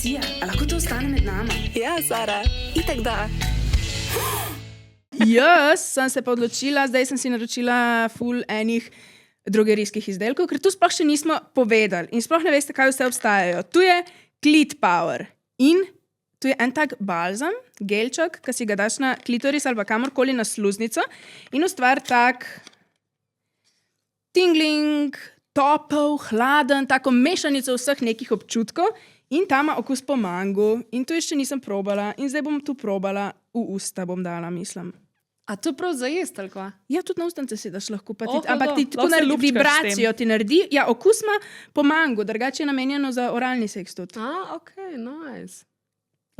Lucija, a lahko to ostane med nama? Ja, Sara, itak da. Jaz sem se pa odločila, zdaj sem si naročila ful enih drogerijskih izdelkov, ker tu sploh še nismo povedali in sploh ne veste, kaj vse obstajajo. Tu je Clit Power in tu je en tak balzam, gelček, ki si ga daš na klitoris ali pa kamorkoli na sluznico in ustvari tak tingling, topel, hladen, tako mešanico vseh nekih občutkov in ta ima okus po mangu in to še nisem probala in zdaj bom tu probala, v usta bom dala, mislim. A to prav za jest, ali kva? Ja, tudi na ustance si daš lahko, pa Oh, ampak ti tako lahko se naredi lupčkaš vibracijo, ti naredi, ja, okus ima po mangu, drugače je namenjeno za oralni seks tudi. Okay, nice.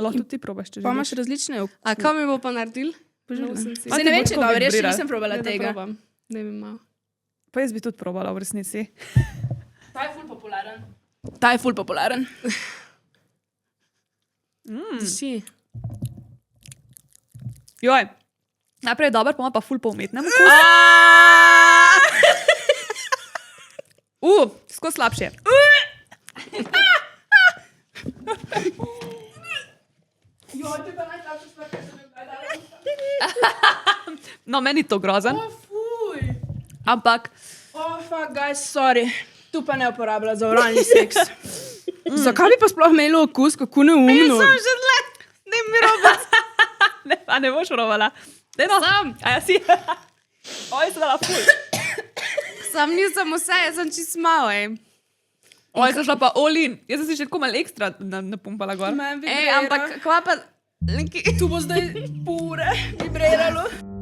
Lahko tudi ti probaš, če Pa imaš želiš. različne okusa. A kaj mi bo pa naredil? Zdaj Pa ne vem, ti če bo dobro, tako jaz še vibrira. nisem probala tega. Probam. Ne vem malo. Pa jaz bi tudi probala v resnici. Ta je ful popularen. Ta je ful popularen. Si. Joj, najprej je dober, pa ima pa ful po umetnem. Skozi slabše. Joj, to je pa najslabša stvar, kar sem gledala. No, meni je to grozen, Fuj. ampak Fuck, guys, sorry. Tu pa ne uporablja za oralni seks. Zakaj bi pa sploh imelo okus, kako neumno? že tle. Ne mi robot. ne boš probala. Daj no. Sam. A ja si. Oj, se dala ful. Sam nisem vse, jaz sem čist malo, Oj, sem šla pa all in. Jaz sem si še tako malo ekstra napumpala gor. Meni Ej, vibrira. ampak kva pa... Neki... Tu bo zdaj pure vibriralo.